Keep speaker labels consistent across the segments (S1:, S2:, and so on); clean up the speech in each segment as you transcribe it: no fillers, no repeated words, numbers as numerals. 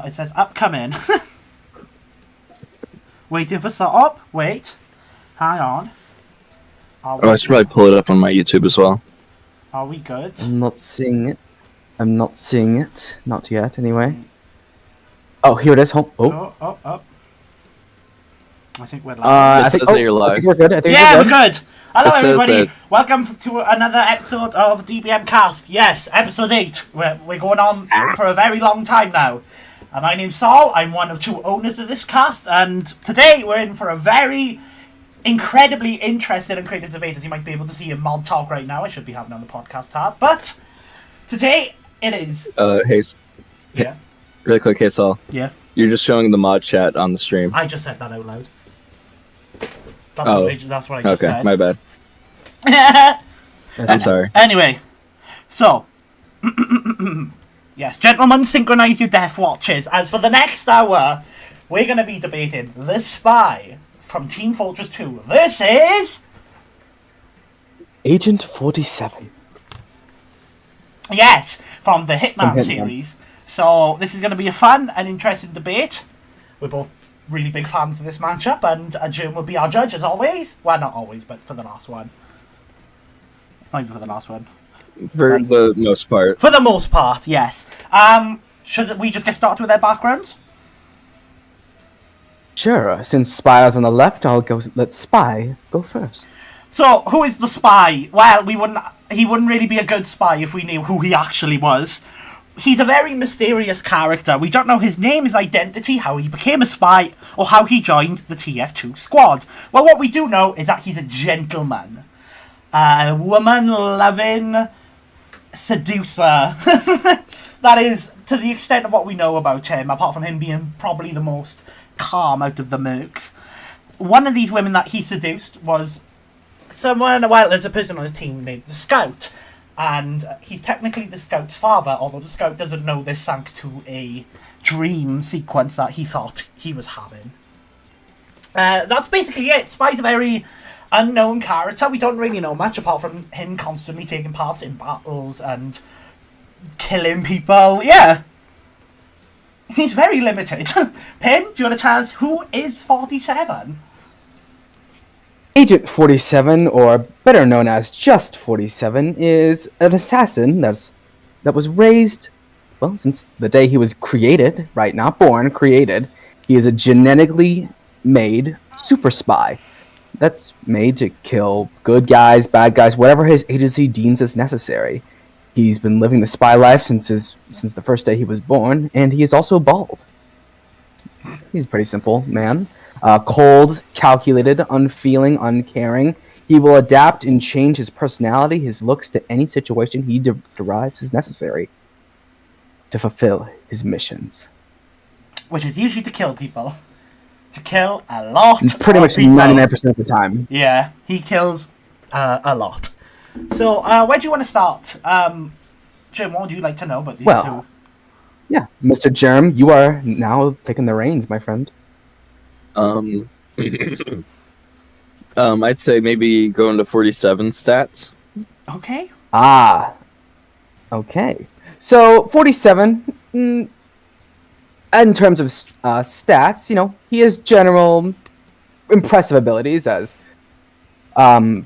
S1: It says upcoming. Waiting for setup. Wait. Hang on.
S2: I should probably pull it up on my YouTube as well.
S1: Are we good?
S3: I'm not seeing it. Not yet, anyway. Oh, here it is.
S1: Oh. I think we're live.
S3: I think
S2: you're live.
S3: I think we're good.
S1: we're good. Hello, everybody. Welcome to another episode of DBM Cast. Yes, episode 8. We're going on for a very long time now. My name's Saul. I'm one of 2 owners of this cast, and today we're in for a very incredibly interesting and creative debate, as you might be able to see in Mod Talk right now. I should be having on the podcast tab, but today it is.
S2: Hey.
S1: Yeah.
S2: Really quick, hey Saul.
S1: Yeah.
S2: You're just showing the mod chat on the stream.
S1: I just said that out loud. That's what I just said.
S2: Okay, my bad. I'm sorry.
S1: Anyway, so yes, gentlemen, synchronize your death watches, as for the next hour, we're going to be debating The Spy from Team Fortress 2 versus
S3: Agent 47.
S1: Yes, from the Hitman
S3: Hitman
S1: series. So this is going to be a fun and interesting debate. We're both really big fans of this matchup, and Jim will be our judge as always. Well, not always, but for the last one. Not even for the last one.
S2: For the most part.
S1: For the most part, yes. Should we just get started with their backgrounds?
S3: Sure. Since Spy is on the left, let Spy go first.
S1: So, who is the Spy? Well, he wouldn't really be a good spy if we knew who he actually was. He's a very mysterious character. We don't know his name, his identity, how he became a spy, or how he joined the TF2 squad. Well, what we do know is that he's a gentleman. A woman-loving seducer. That is, to the extent of what we know about him, apart from him being probably the most calm out of the mercs. One of these women that he seduced was someone, well, there's a person on his team named the Scout. And he's technically the Scout's father, although the Scout doesn't know this thanks to a dream sequence that he thought he was having. That's basically it. Spy's a very unknown character. We don't really know much apart from him constantly taking part in battles and killing people. Yeah. He's very limited. Pin, do you want to tell us who is 47?
S3: Agent 47, or better known as just 47, is an assassin that was raised, well, since the day he was created, right? Not born, created. He is a genetically made super spy that's made to kill good guys, bad guys, whatever his agency deems as necessary. He's been living the spy life since the first day he was born, and he is also bald. He's a pretty simple man. Cold, calculated, unfeeling, uncaring. He will adapt and change his personality, his looks to any situation he derives as necessary to fulfill his missions.
S1: Which is usually to kill people. To kill a lot
S3: pretty much
S1: people.
S3: 99% of the time.
S1: Yeah, he kills a lot. So, where do you want to start? Jim, what would you like to know about these two?
S3: Yeah, Mr. Germ, you are now taking the reins, my friend.
S2: I'd say maybe go into 47 stats.
S1: Okay.
S3: Okay. So 47, in terms of stats, he has general impressive abilities as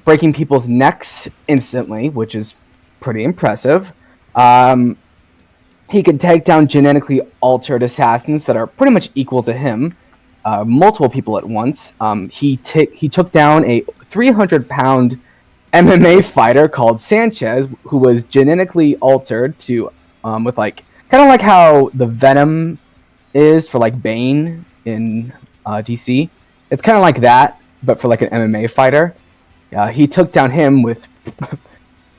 S3: breaking people's necks instantly, which is pretty impressive. He can take down genetically altered assassins that are pretty much equal to him. Multiple people at once. He took down a 300-pound MMA fighter called Sanchez, who was genetically altered to with kind of like how the Venom is for Bane in DC. It's kind of like that, but for an MMA fighter. He took down him with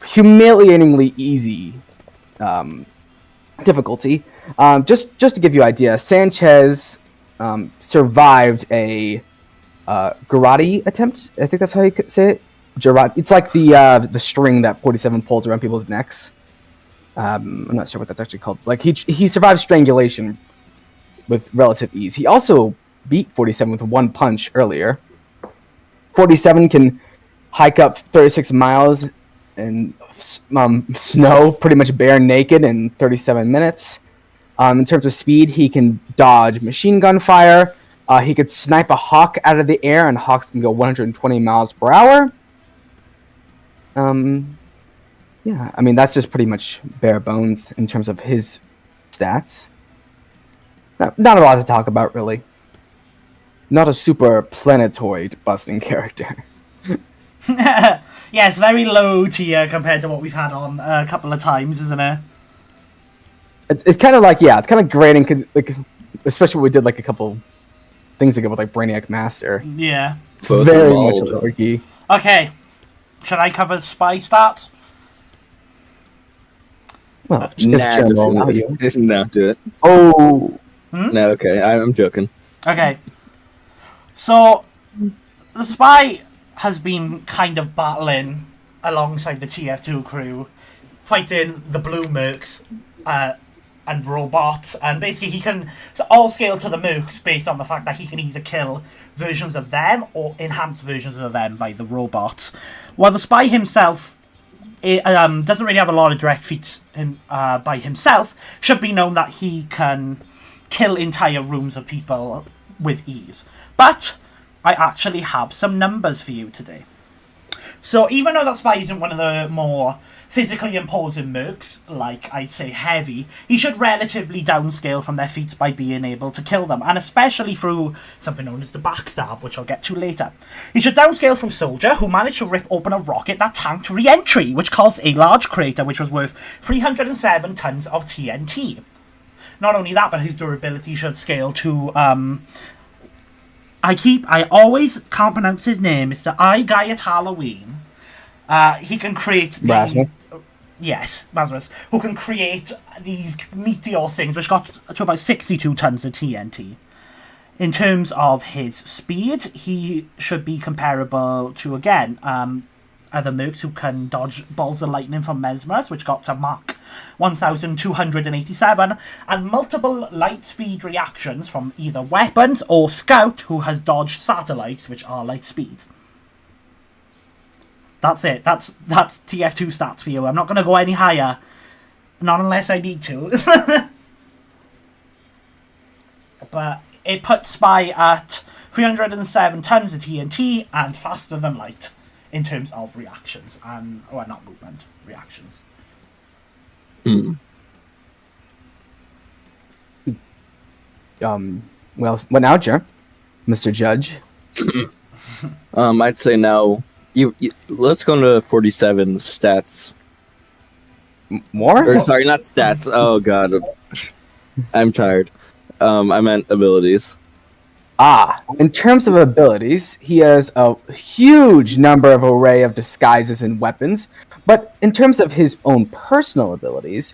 S3: humiliatingly easy difficulty. Just to give you an idea, Sanchez survived a garrote attempt. I think that's how you could say it. Garrote. It's like the string that 47 pulls around people's necks. I'm not sure what that's actually called. He survived strangulation with relative ease. He also beat 47 with one punch earlier. 47 can hike up 36 miles in snow, pretty much bare naked in 37 minutes. In terms of speed, he can dodge machine gun fire. He could snipe a hawk out of the air, and hawks can go 120 miles per hour. Yeah, I mean, that's just pretty much bare bones in terms of his stats. Not a lot to talk about, really. Not a super planetoid busting character.
S1: Yeah, it's very low tier compared to what we've had on a couple of times, isn't it?
S3: It's kind of like, it's kind of grating, like, especially when we did like a couple things ago with like Brainiac Master.
S1: Yeah.
S3: It's very much a lower key.
S1: Okay. Should I cover spy stats?
S3: Well, if
S2: no, do it.
S3: Oh.
S2: No, okay, I'm joking.
S1: Okay. So, the spy has been kind of battling alongside the TF2 crew, fighting the Blue Mercs and robots, and basically he can all scale to the Mercs based on the fact that he can either kill versions of them or enhance versions of them by the robots. While the spy himself doesn't really have a lot of direct feats by himself, should be known that he can kill entire rooms of people with ease. But I actually have some numbers for you today. So even though that spy isn't one of the more physically imposing mercs, like I'd say heavy, he should relatively downscale from their feats by being able to kill them, and especially through something known as the backstab, which I'll get to later. He should downscale from Soldier, who managed to rip open a rocket that tanked re-entry, which caused a large crater which was worth 307 tons of TNT. Not only that, but his durability should scale to I always can't pronounce his name. It's the I guy at Halloween. He can create these...
S3: Rasmus?
S1: Yes, Rasmus. Who can create these meteor things, which got to about 62 tons of TNT. In terms of his speed, he should be comparable to, again, other mercs who can dodge balls of lightning from Mesmerus, which got to Mach 1287, and multiple light speed reactions from either weapons or Scout, who has dodged satellites, which are light speed. That's it. That's TF2 stats for you. I'm not going to go any higher. Not unless I need to. But it puts Spy at 307 tons of TNT and faster than light in terms of reactions. And, well, not movement, reactions.
S3: Well, what now, Mr. Judge?
S2: I'd say now. You let's go into 47 stats.
S3: More?
S2: Or sorry, not stats. Oh god, I'm tired. I meant abilities.
S3: In terms of abilities, he has a huge number of array of disguises and weapons. But in terms of his own personal abilities,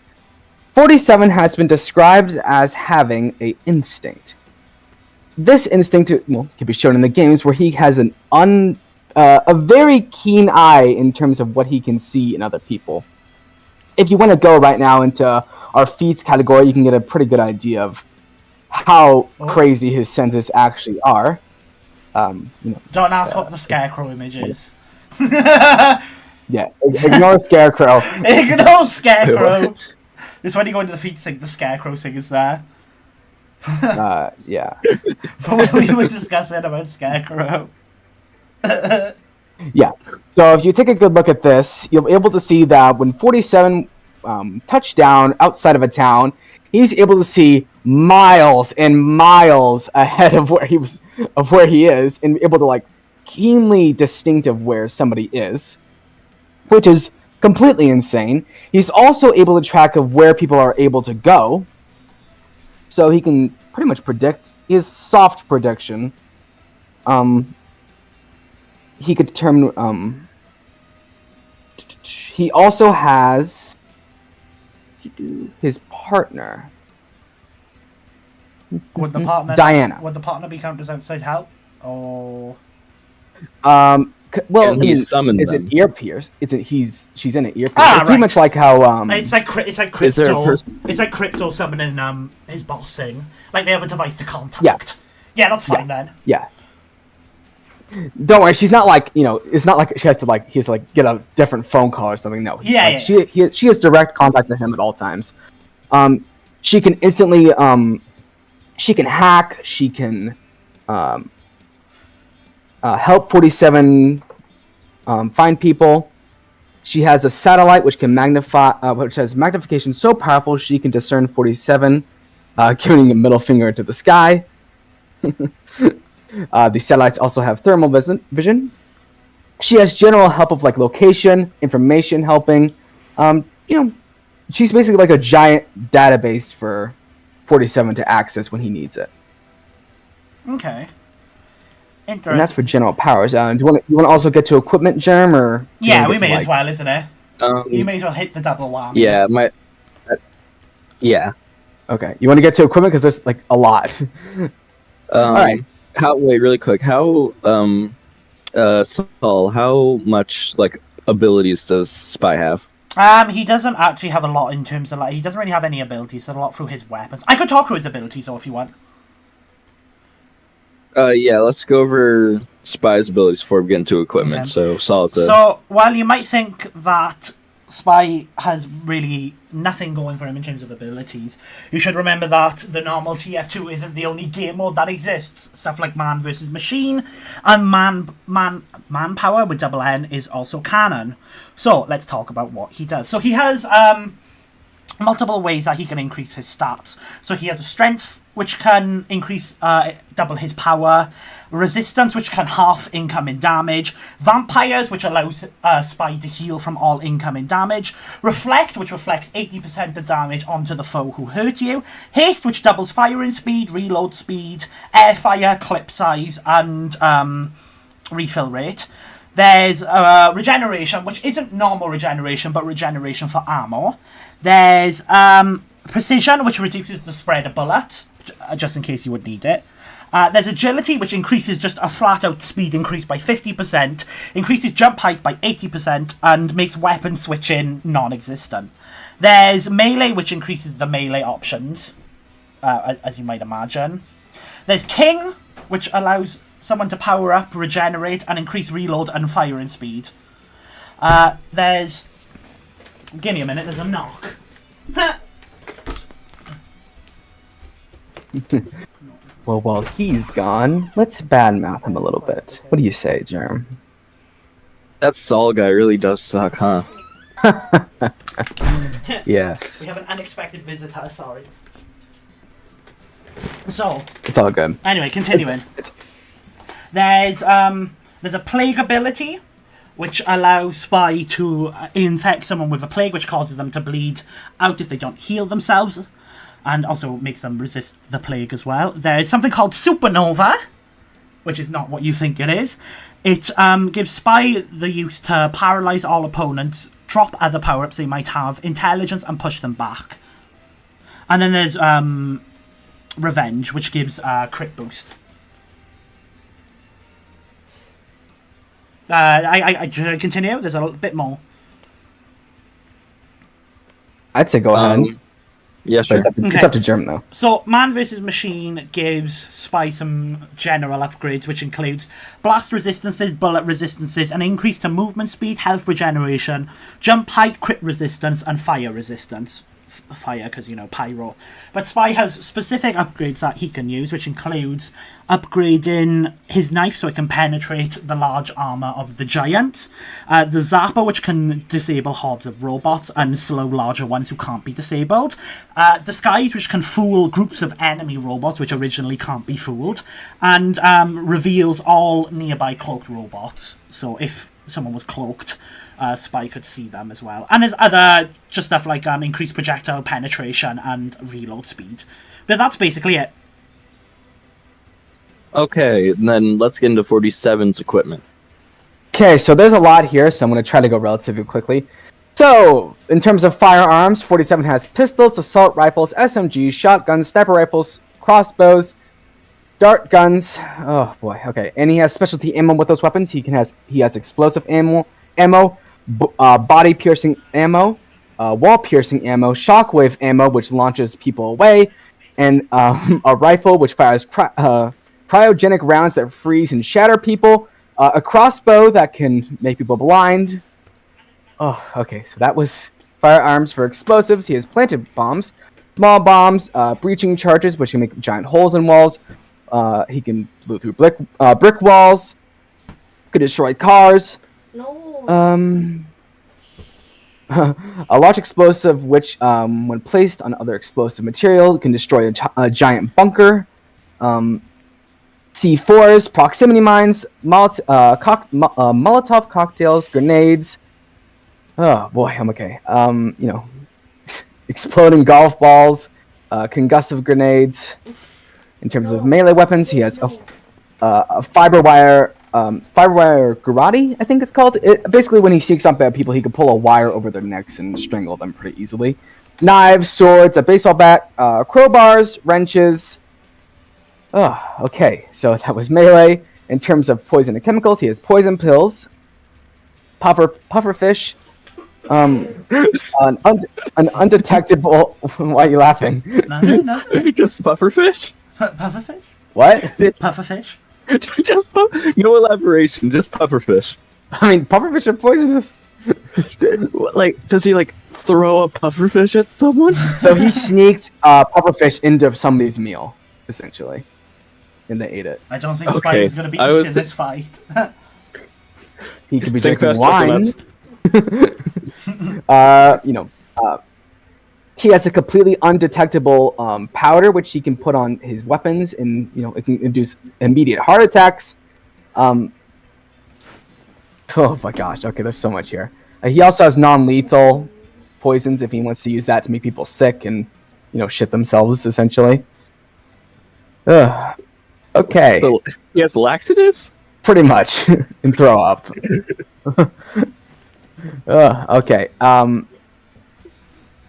S3: 47 has been described as having a instinct. This instinct, can be shown in the games where he has a very keen eye in terms of what he can see in other people. If you want to go right now into our feats category, you can get a pretty good idea of how crazy his senses actually are. Don't
S1: ask what the Scarecrow image is.
S3: Yeah, ignore Scarecrow.
S1: Ignore Scarecrow. It's when you go into the feats thing, the Scarecrow thing is there.
S3: Yeah.
S1: But we were discussing about Scarecrow.
S3: Yeah. So if you take a good look at this, you'll be able to see that when 47 touched down outside of a town, he's able to see miles and miles ahead of where he is, and able to like keenly distinctive where somebody is, which is completely insane. He's also able to track of where people are able to go, so he can pretty much predict. His soft prediction. He could determine. He also has his partner.
S1: Would the partner
S3: Diana?
S1: Would the partner be counted as outside help? Or
S3: well,
S2: he's summoned.
S3: It's an ear pierce. She's in an ear pierce.
S1: Right.
S3: Pretty much like how
S1: it's like crypto. It's like crypto summoning his boss thing. Like they have a device to contact. Yeah, that's fine then.
S3: Yeah. Don't worry, she's not like, it's not like he has to get a different phone call or something. No.
S1: Yeah.
S3: She has direct contact with him at all times. She can instantly she can hack. She can help 47 find people. She has a satellite which can magnify, which has magnification so powerful she can discern 47, giving a middle finger to the sky. The satellites also have thermal vision. She has general help of like location, information helping. She's basically like a giant database for 47 to access when he needs it.
S1: Okay. Interesting.
S3: And that's for general powers. Do you want to also get to equipment, Germ, or
S1: yeah, we may as well, isn't it? You may as well hit the double whammy.
S2: Yeah, yeah.
S3: Okay, you want to get to equipment because there's like a lot. All right.
S2: Wait, really quick. Saul, how much like abilities does Spy have?
S1: He doesn't actually have a lot in terms of like he doesn't really have any abilities. So a lot through his weapons. I could talk through his abilities, though, if you want.
S2: Yeah, let's go over Spy's abilities before we get into equipment.
S1: Okay.
S2: So, Saul.
S1: So, while you might think that Spy has really nothing going for him in terms of abilities, you should remember that the normal TF2 isn't the only game mode that exists. Stuff like Man vs. Machine and Manpower with double N is also canon. So, let's talk about what he does. So, he has multiple ways that he can increase his stats. So he has a strength, which can increase, double his power. Resistance, which can half incoming damage. Vampires, which allows Spy to heal from all incoming damage. Reflect, which reflects 80% of damage onto the foe who hurt you. Haste, which doubles firing speed, reload speed, air fire, clip size, and refill rate. There's regeneration, which isn't normal regeneration, but regeneration for ammo. There's precision, which reduces the spread of bullets, just in case you would need it. There's agility, which increases just a flat-out speed increase by 50%, increases jump height by 80%, and makes weapon switching non-existent. There's melee, which increases the melee options, as you might imagine. There's king, which allows someone to power up, regenerate, and increase reload and firing speed. There's... Give me a minute, there's a knock.
S3: Well, while he's gone, let's badmouth him a little bit. What do you say, Germ?
S2: That Saul guy really does suck, huh?
S3: Yes.
S1: We have an unexpected visitor, sorry. So...
S3: It's all good.
S1: Anyway, continuing. There's a plague ability, which allows Spy to infect someone with a plague, which causes them to bleed out if they don't heal themselves, and also makes them resist the plague as well. There's something called Supernova, which is not what you think it is. It gives Spy the use to paralyze all opponents, drop other power-ups they might have, intelligence, and push them back. And then there's Revenge, which gives crit boost. I continue. There's a bit more.
S3: I'd say go ahead.
S2: Yeah, sure.
S3: It's up to Germ, though.
S1: So, Man vs. Machine gives Spy some general upgrades, which includes blast resistances, bullet resistances, an increase to movement speed, health regeneration, jump height, crit resistance, and fire resistance. Fire, because, pyro. But Spy has specific upgrades that he can use, which includes upgrading his knife so it can penetrate the large armor of the giant, the Zapper, which can disable hordes of robots and slow larger ones who can't be disabled, Disguise, which can fool groups of enemy robots which originally can't be fooled, and reveals all nearby cloaked robots. So if someone was cloaked, Spy could see them as well. And there's other just stuff like increased projectile penetration and reload speed. But that's basically it.
S2: Okay, then let's get into 47's equipment.
S3: Okay, so there's a lot here, so I'm going to try to go relatively quickly. So, in terms of firearms, 47 has pistols, assault rifles, SMGs, shotguns, sniper rifles, crossbows, dart guns. Oh boy, okay. And he has specialty ammo with those weapons. He has explosive ammo, body piercing ammo, wall piercing ammo, shockwave ammo, which launches people away, and a rifle which fires cryogenic rounds that freeze and shatter people, a crossbow that can make people blind. Oh, okay, so that was firearms. For explosives, he has planted bombs, small bombs, breaching charges, which can make giant holes in walls. He can blow through brick walls. Could destroy cars.
S4: No.
S3: A large explosive, which, when placed on other explosive material, can destroy a giant bunker. C4s, proximity mines, Molotov cocktails, grenades. Oh boy, I'm okay. Exploding golf balls, concussive grenades. In terms of melee weapons, he has a fiber wire garrote, I think it's called. Basically, when he sneaks up at people, he can pull a wire over their necks and strangle them pretty easily. Knives, swords, a baseball bat, crowbars, wrenches. Oh, okay. So that was melee. In terms of poison and chemicals, he has poison pills, pufferfish, an undetectable. Why are you laughing?
S1: No.
S2: Just pufferfish?
S1: Pufferfish?
S3: What?
S1: Pufferfish?
S2: Just no elaboration, just pufferfish.
S3: I mean, pufferfish are poisonous.
S2: Like, does he like throw a pufferfish at someone?
S3: So he sneaked pufferfish into somebody's meal, essentially, and they ate it.
S1: I don't think
S2: Okay,
S1: Spidey's going to be eating this fight.
S3: He could be
S2: Think
S3: drinking
S2: fast,
S3: wine. He has a completely undetectable powder, which he can put on his weapons, and it can induce immediate heart attacks. Oh my gosh! Okay, there's so much here. He also has non-lethal poisons if he wants to use that to make people sick and shit themselves, essentially. Ugh. Okay.
S2: So he has laxatives?
S3: Pretty much, and throw up. Okay.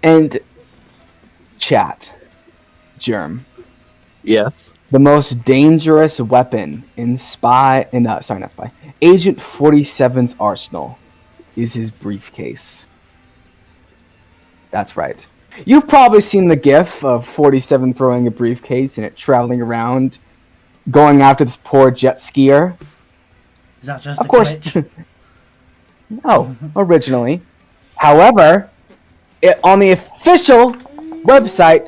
S3: And chat, Germ.
S2: Yes.
S3: The most dangerous weapon in Agent 47's arsenal is his briefcase. That's right. You've probably seen the GIF of 47 throwing a briefcase and it traveling around, going after this poor jet skier.
S1: Is that just
S3: Of course. No, originally. However, on the official website,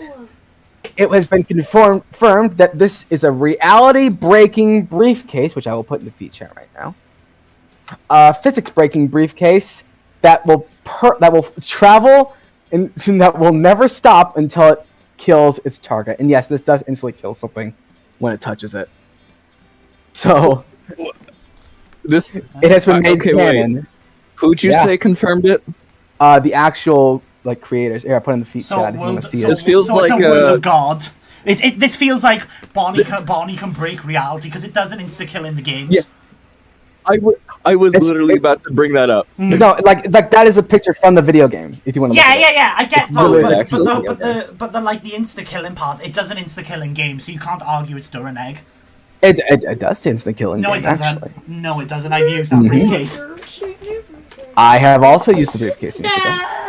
S3: it has been confirmed that this is a reality-breaking briefcase, which I will put in the feed chat right now. A physics-breaking briefcase that will travel and that will never stop until it kills its target. And yes, this does instantly kill something when it touches it. So it has been made canon.
S2: Wait. Who'd you say confirmed it?
S3: The actual creators. Here, I put in the feed chat if you want to see it.
S2: This feels like
S1: a word of God. This feels like Bonnie can break reality because it doesn't insta-kill in the games.
S2: Yeah. I was literally about to bring that up.
S3: No, like that is a picture from the video game. If you want to.
S1: Yeah. I get that, but the insta-killing part, it doesn't insta-kill in games, so you can't argue it's during egg.
S3: It does insta-kill in
S1: No,
S3: game,
S1: it doesn't.
S3: actually.
S1: No, it doesn't. I've used that briefcase.
S3: I have also used the briefcase. Yes,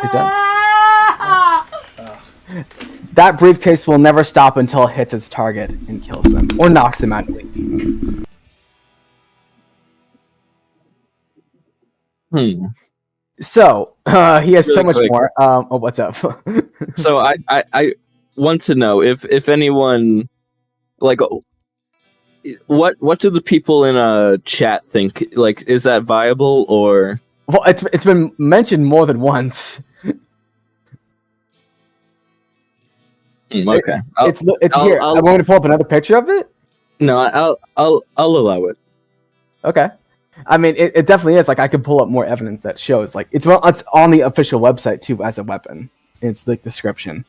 S3: it does. That briefcase will never stop until it hits its target and kills them or knocks them out. So he has so much more. What's up?
S2: So I want to know if anyone what do the people in chat think? Like, is that viable or?
S3: Well, it's been mentioned more than once.
S2: Okay,
S3: it's here. I want to pull up another picture of it.
S2: No, I'll allow it.
S3: Okay. I mean, it definitely is. Like, I could pull up more evidence that shows, like, it's on the official website too as a weapon. It's the description.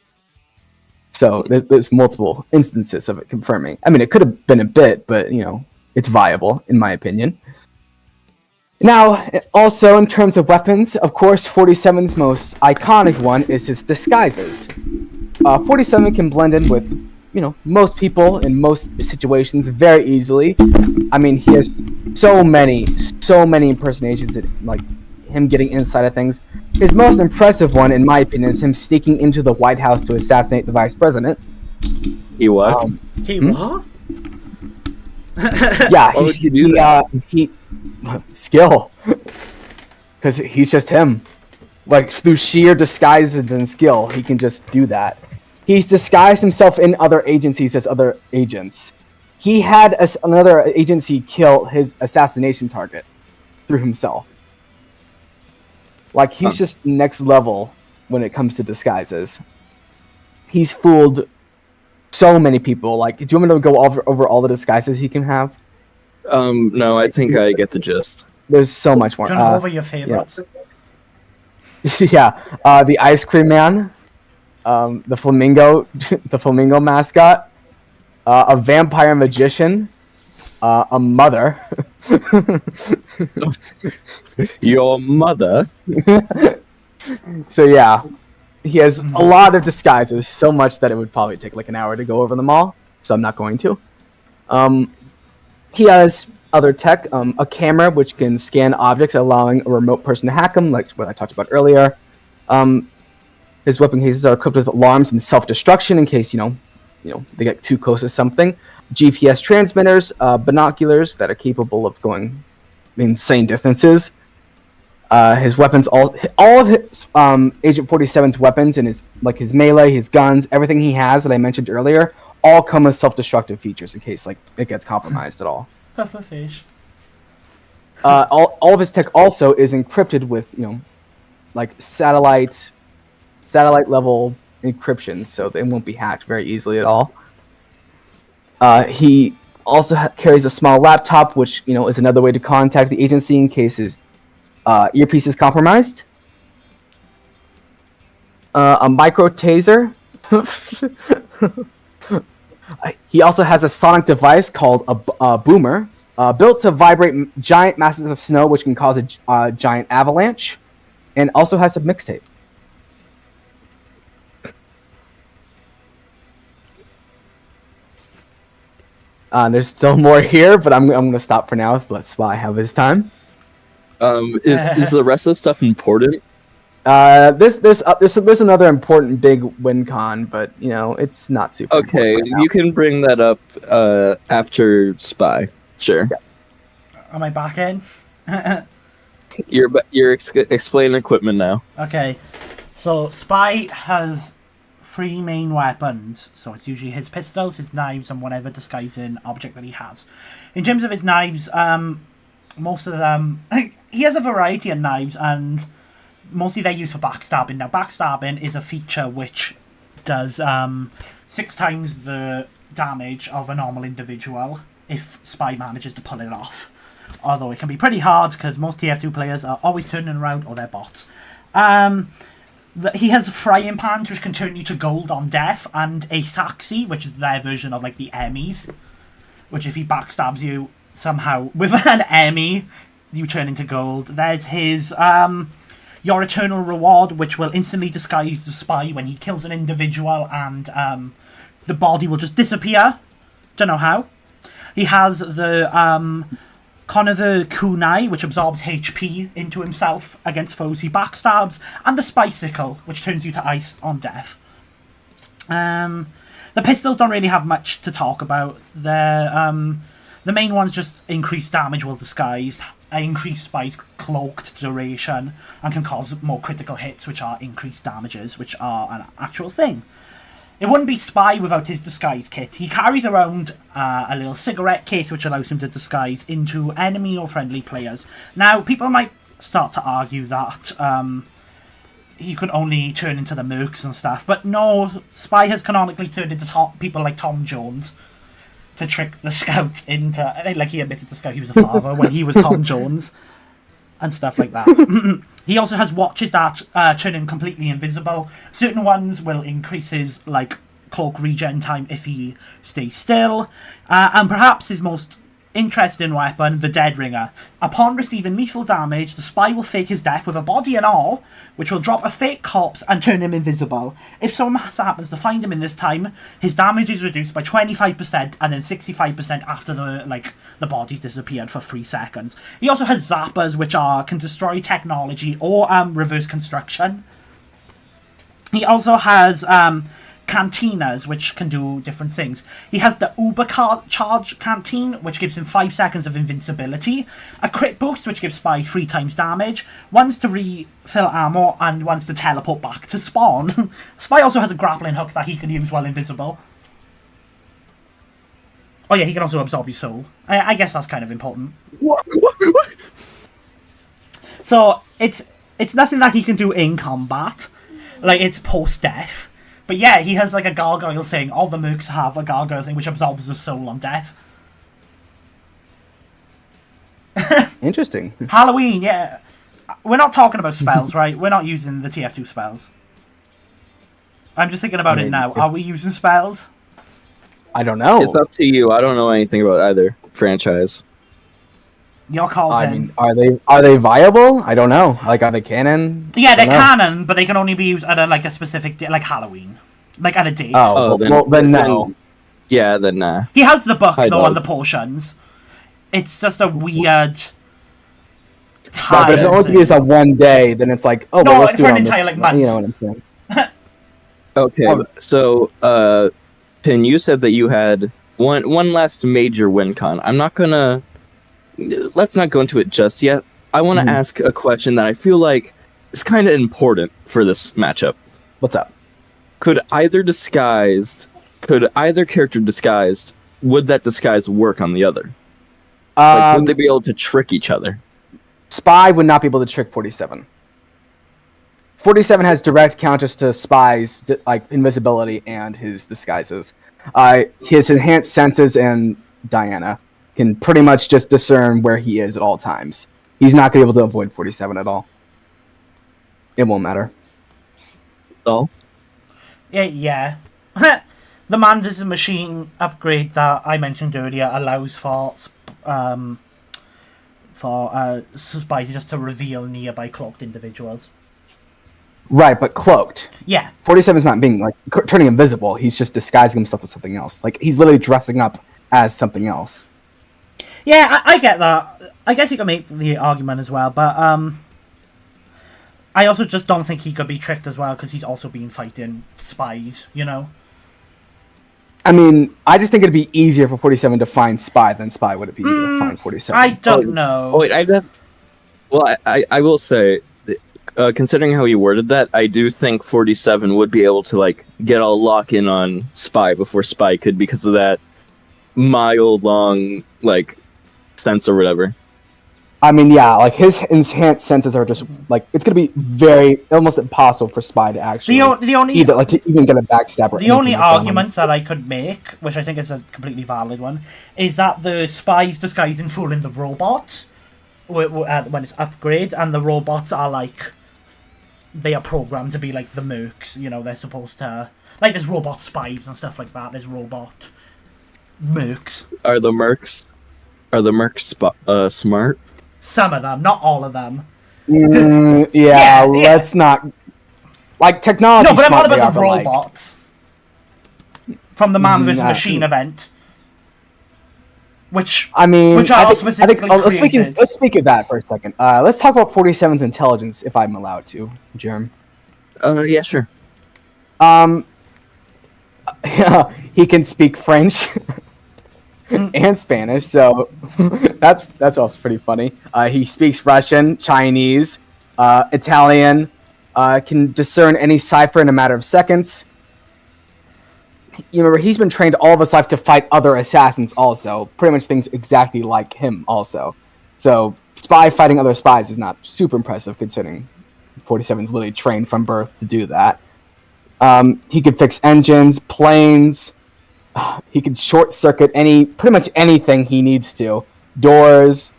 S3: So there's multiple instances of it confirming. I mean, it could have been a bit, but it's viable in my opinion. Now, also in terms of weapons, of course, 47's most iconic one is his disguises. 47 can blend in with, most people in most situations very easily. I mean, he has so many impersonations that, like, him getting inside of things. His most impressive one, in my opinion, is him sneaking into the White House to assassinate the vice president.
S2: He what?
S1: What?
S3: Yeah,
S2: Why would you do that?
S3: He skill, because he's just him. Like, through sheer disguises and skill, he can just do that. He's disguised himself in other agencies as other agents. He had another agency kill his assassination target through himself. Like, he's just next level when it comes to disguises. He's fooled so many people. Like, do you want me to go over all the disguises he can have?
S2: No, I think I get the gist.
S3: There's so much more.
S1: Do you want to go over your favorites?
S3: Yeah, the ice cream man, the flamingo, the flamingo mascot, a vampire magician, a mother.
S2: Your mother?
S3: So yeah, he has a lot of disguises, so much that it would probably take like an hour to go over them all. So I'm not going to. He has other tech, a camera which can scan objects, allowing a remote person to hack them, like what I talked about earlier. His weapon cases are equipped with alarms and self-destruction in case they get too close to something. GPS transmitters, binoculars that are capable of going insane distances. His weapons, all of his Agent 47's weapons and his melee, his guns, everything he has that I mentioned earlier, all come with self-destructive features in case it gets compromised at all.
S1: Pufferfish.
S3: All of his tech also is encrypted with satellite level encryption, so they won't be hacked very easily at all. He also carries a small laptop, which is another way to contact the agency in case his earpiece is compromised. A micro taser. He also has a sonic device called a boomer, built to vibrate giant masses of snow, which can cause a giant avalanche, and also has a mixtape. There's still more here, but I'm going to stop for now. Let Spy have his time.
S2: Is the rest of the stuff important?
S3: There's another important big win con, but it's not super.
S2: Okay,
S3: right
S2: you can bring that up after Spy. Sure.
S3: Yeah.
S1: Am I back in?
S2: You're explaining equipment now.
S1: Okay, so Spy has 3 main weapons, so it's usually his pistols, his knives, and whatever disguising object that he has. In terms of his knives, most of them, he has a variety of knives, and mostly they're used for backstabbing. Now, backstabbing is a feature which does 6 times the damage of a normal individual if Spy manages to pull it off. Although it can be pretty hard because most TF2 players are always turning around or they're bots. He has frying pans which can turn you to gold on death, and a saxi, which is their version of like the Emmys, which if he backstabs you somehow with an Emmy, you turn into gold. There's his Your Eternal Reward, which will instantly disguise the Spy when he kills an individual, and the body will just disappear. Don't know how. He has the Conover Kunai, which absorbs HP into himself against foes he backstabs, and the Spicicle, which turns you to ice on death. The pistols don't really have much to talk about. The main ones just increase damage while disguised, increase Spy's cloaked duration, and can cause more critical hits, which are increased damages, which are an actual thing. It wouldn't be Spy without his disguise kit. He carries around a little cigarette case which allows him to disguise into enemy or friendly players. Now, people might start to argue that he could only turn into the mercs and stuff, but no, Spy has canonically turned into people like Tom Jones to trick the scout into... Like, he admitted to Scout he was a father when he was Tom Jones and stuff like that. He also has watches that turn him completely invisible. Certain ones will increase his cloak regen time if he stays still. And perhaps his most interesting weapon, the Dead Ringer. Upon receiving lethal damage, the Spy will fake his death with a body and all, which will drop a fake corpse and turn him invisible. If someone happens to find him in this time, his damage is reduced by 25% and then 65% after the body's disappeared for 3 seconds. He also has zappers, which can destroy technology or reverse construction. He also has cantinas, which can do different things. He has the Uber Charge Canteen, which gives him 5 seconds of invincibility, a crit boost, which gives Spy 3 times damage, once to refill ammo, and once to teleport back to spawn. Spy also has a grappling hook that he can use while invisible. Oh yeah, he can also absorb your soul. I guess that's kind of important. So, it's nothing that he can do in combat. Like, it's post-death. But yeah, he has like a gargoyle thing. All the mercs have a gargoyle thing which absorbs the soul on death.
S3: Interesting.
S1: Halloween, yeah. We're not talking about spells, right? We're not using the TF2 spells. I'm just thinking about it now. Are we using spells?
S3: I don't know.
S2: It's up to you. I don't know anything about either franchise.
S1: Your call,
S3: I
S1: then.
S3: mean, are they viable? I don't know. Like, are they canon?
S1: Yeah, they're canon, but they can only be used at a specific day, like Halloween. Like at a date.
S3: Oh, then no.
S2: Yeah, then nah.
S1: He has the book,
S2: I
S1: though,
S2: don't.
S1: on the potions. It's just a weird...
S3: Right, but if it only can be used on one day, then it's like, oh,
S1: No,
S3: well, let's
S1: it's
S3: do
S1: for
S3: it
S1: an
S3: on this-
S1: entire, like, month.
S3: You know what I'm saying?
S2: Okay,
S3: Oh.
S2: so, Pin, you said that you had one last major win con. I'm not gonna... Let's not go into it just yet. I want to ask a question that I feel like is kind of important for this matchup.
S3: What's up?
S2: Could either character disguised, would that disguise work on the other? Like, would they be able to trick each other?
S3: Spy would not be able to trick 47. 47 has direct counters to Spy's like invisibility and his disguises. His enhanced senses and Diana can pretty much just discern where he is at all times. He's not going to be able to avoid 47 at all. It won't matter.
S2: Oh,
S1: Yeah. The Man vs. Machine upgrade that I mentioned earlier allows for Spy just to reveal nearby cloaked individuals.
S3: Right, but cloaked.
S1: Yeah.
S3: 47's not being like turning invisible. He's just disguising himself as something else. Like he's literally dressing up as something else.
S1: Yeah, I get that. I guess you could make the argument as well, but I also just don't think he could be tricked as well because he's also been fighting spies, you know?
S3: I mean, I just think it'd be easier for 47 to find Spy than Spy would it be to find 47.
S1: I don't know.
S2: Oh wait, I will say, considering how you worded that, I do think 47 would be able to like get a lock in on Spy before Spy could because of that mile long like sense or whatever.
S3: I mean, yeah, like his enhanced senses are just like it's gonna be almost impossible for Spy to actually
S1: The only
S3: to even get a backstab. Or
S1: The only
S3: anything like that.
S1: arguments that I could make, which I think is a completely valid one, is that the Spy's disguising fooling the robots when it's upgrade, and the robots are like, they are programmed to be like the mercs, you know, they're supposed to, like there's robot spies and stuff like that, there's robot mercs.
S2: Are the mercs smart?
S1: Some of them, not all of them.
S3: Yeah, let's not. Like technology.
S1: No, but I'm
S3: smart
S1: not
S3: they
S1: about
S3: are,
S1: the
S3: but, like,
S1: robots. From the Man vs.
S3: nah.
S1: Machine event. Which
S3: I mean,
S1: which are specifically created.
S3: let's speak of that for a second. Let's talk about 47's intelligence, if I'm allowed to, Jerm.
S2: Yeah, sure.
S3: He can speak French and Spanish, so that's also pretty funny. He speaks Russian, Chinese, Italian. Can discern any cipher in a matter of seconds. You remember, he's been trained all of his life to fight other assassins also. Pretty much things exactly like him also. So, Spy fighting other spies is not super impressive considering 47's literally trained from birth to do that. He could fix engines, planes. He could short circuit pretty much anything he needs to. Doors.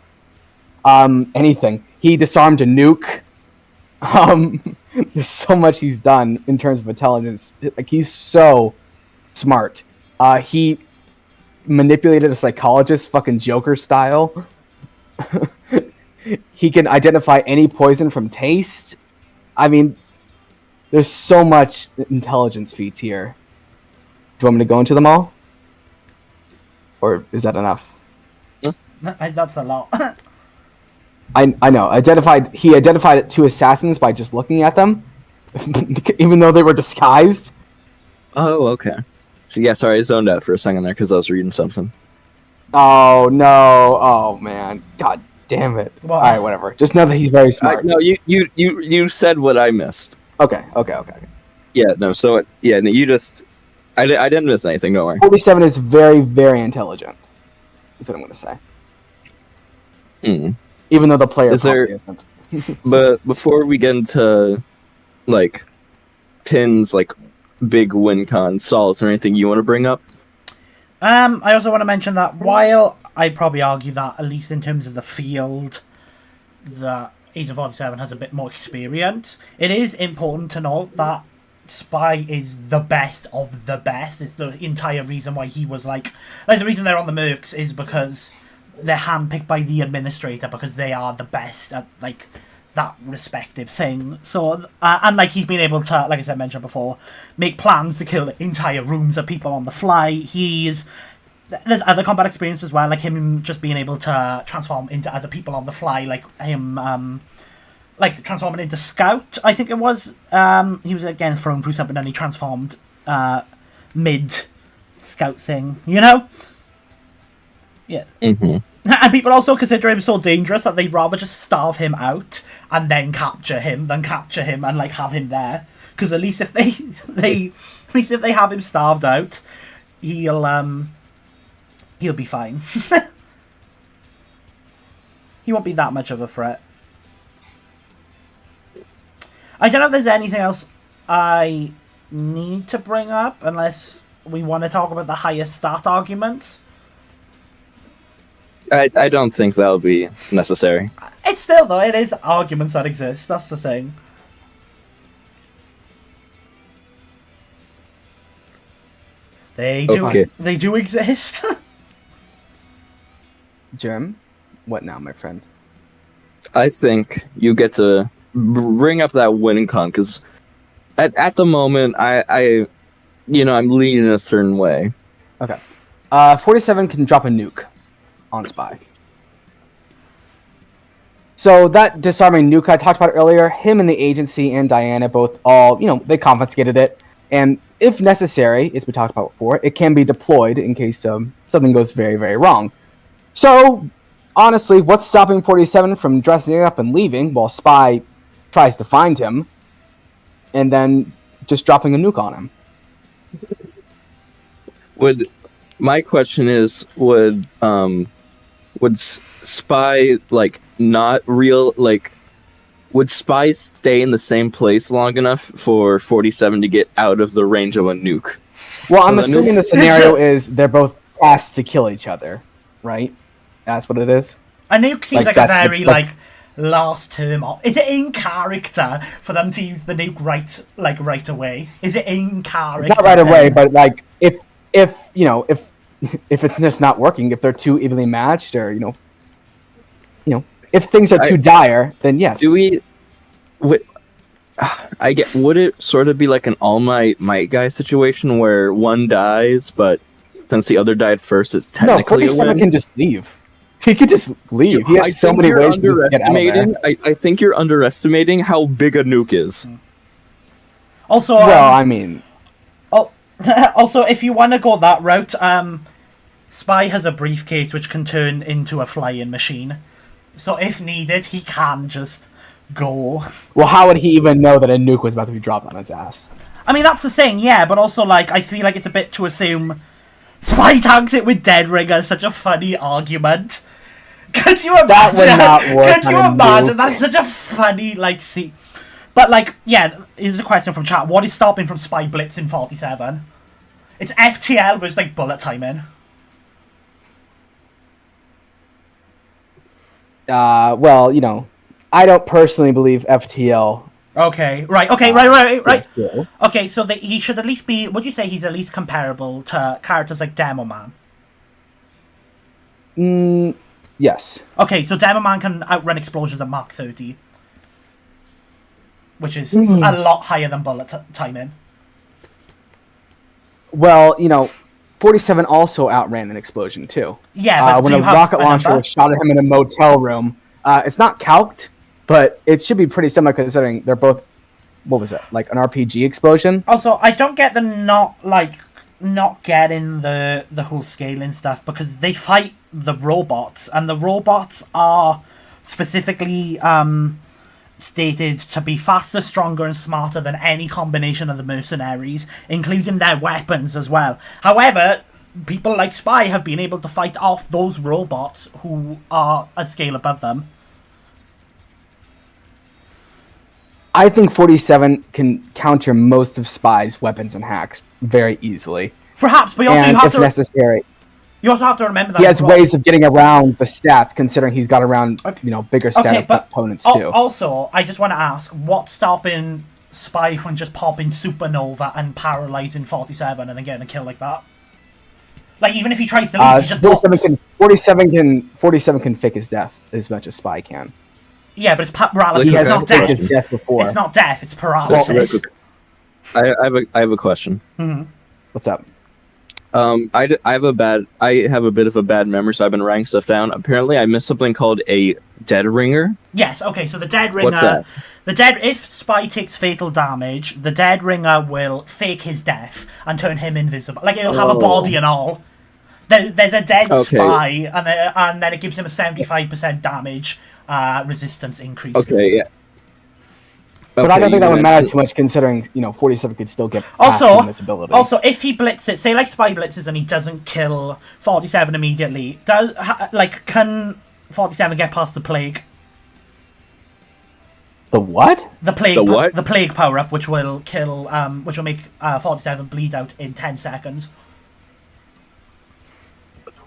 S3: Anything. He disarmed a nuke. There's so much he's done in terms of intelligence. Like, he's so smart. He manipulated a psychologist, fucking Joker style. He can identify any poison from taste. I mean, there's so much intelligence feats here. Do you want me to go into them all? Or is that enough?
S1: That's a lot.
S3: I know. He identified 2 assassins by just looking at them, even though they were disguised.
S2: Oh, okay. So, yeah, sorry, I zoned out for a second there because I was reading something.
S3: Oh no! Oh man! God damn it!
S1: Well,
S3: All right, whatever. Just know that he's very smart.
S2: No, you said what I missed.
S3: Okay.
S2: Yeah, no, so, yeah, no, you just... I didn't miss anything, don't worry.
S3: 47 is very, very intelligent. That's what I'm gonna say.
S2: Mm.
S3: Even though the player
S2: Is there-
S3: probably isn't.
S2: But before we get into, like, Pin's, like, big win con salts or anything you want to bring up?
S1: I also want to mention that while I'd probably argue that, at least in terms of the field, that Agent 47 has a bit more experience, it is important to note that Spy is the best of the best. It's the entire reason why he was like the reason they're on the Mercs is because they're handpicked by the administrator because they are the best at like that respective thing. So and like he's been able to, like I said, mentioned before, make plans to kill entire rooms of people on the fly. There's other combat experience as well, like him just being able to transform into other people on the fly, like him like transforming into Scout, I think it was. He was again thrown through something and he transformed mid Scout thing, you know? Yeah.
S2: Mm-hmm.
S1: And people also consider him so dangerous that they'd rather just starve him out and then capture him than capture him and like have him there. Because at least if they have him starved out, he'll be fine. He won't be that much of a threat. I don't know if there's anything else I need to bring up unless we want to talk about the highest stat arguments.
S2: I don't think that'll be necessary.
S1: It's still, though, it is arguments that exist. That's the thing. They do.
S2: Okay.
S1: They do exist.
S3: Jim, what now, my friend?
S2: I think you get to bring up that winning con because at the moment I'm leaning a certain way.
S3: Okay. 47 can drop a nuke on Spy. So that disarming nuke I talked about earlier, him and the agency and Diana both they confiscated it. And if necessary, as we talked about before, it can be deployed in case something goes very, very wrong. So, honestly, what's stopping 47 from dressing up and leaving while Spy tries to find him and then just dropping a nuke on him?
S2: My question is, would Spy not real would Spy stay in the same place long enough for 47 to get out of the range of a nuke?
S3: Well, I'm assuming the scenario is they're both asked to kill each other, right? That's what it is.
S1: A nuke seems like a
S3: that's
S1: very last term. Is it in character for them to use the nuke right away? Is it in character?
S3: Not right away, but if it's just not working, if they're too evenly matched, or if things are too dire, then yes.
S2: Would it sort of be like an All Might guy situation where one dies, but since the other died first, it's technically a win?
S3: Can just leave. He could just leave. He has so many ways to just get out of there.
S2: I think you're underestimating how big a nuke is.
S1: Also, also, if you want to go that route, Spy has a briefcase which can turn into a flying machine. So if needed, he can just go.
S3: Well, how would he even know that a nuke was about to be dropped on his ass?
S1: I mean, that's the thing, yeah, but also, I feel like it's a bit to assume Spy tags it with Dead Ringer is such a funny argument. Could you imagine?
S3: That would not work.
S1: Could you imagine? That's such a funny, scene. But, yeah, here's a question from chat. What is stopping from Spy Blitz in 47? It's FTL versus, bullet timing.
S3: Well, I don't personally believe FTL.
S1: Okay, right. Okay, right. Okay, so he should at least be... Would you say he's at least comparable to characters like Demo Man?
S3: Yes.
S1: Okay, so Demo Man can outrun explosions at Mach 30. Which is a lot higher than bullet timing.
S3: Well, 47 also outran an explosion, too.
S1: Yeah, but
S3: when a rocket launcher was shot at him in a motel room. It's not calced, but it should be pretty similar considering they're both what was it, like an RPG explosion?
S1: Also, I don't get the not getting the whole scaling stuff, because they fight the robots, and the robots are specifically stated to be faster, stronger, and smarter than any combination of the mercenaries, including their weapons as well. However, people like Spy have been able to fight off those robots who are a scale above them.
S3: I think 47 can counter most of Spy's weapons and hacks very easily.
S1: Perhaps, but also
S3: And
S1: you have
S3: if
S1: to
S3: necessary,
S1: you also have to remember that
S3: he has
S1: as well.
S3: ways of getting around the stats, considering he's got around bigger set of opponents too.
S1: Also, I just want to ask, what's stopping Spy from just popping Supernova and paralyzing 47 and then getting a kill like that? Like, even if he tries to leave, he just
S3: 47 can fake his death as much as Spy can.
S1: Yeah, but it's paralysis.
S3: He
S1: It's
S3: has
S1: not
S3: faked
S1: death.
S3: his death before.
S1: It's not death. It's paralysis.
S2: I have a question.
S3: What's up?
S2: I have a bit of a bad memory, so I've been writing stuff down. Apparently, I missed something called a dead ringer.
S1: Yes. Okay. So the dead ringer.
S2: What's that?
S1: If Spy takes fatal damage, the dead ringer will fake his death and turn him invisible. Like, he'll have a body and all. There's a dead Spy, and then it gives him a 75% damage resistance increase.
S2: Okay. Yeah.
S3: But I don't think that would matter too much, considering 47 could still get past this ability.
S1: Also, if he blitzes, say like Spy blitzes and he doesn't kill 47 immediately, can 47 get past the plague?
S3: The what?
S1: The plague.
S2: The what?
S1: The plague power up, which will kill, which will make 47 bleed out in 10 seconds.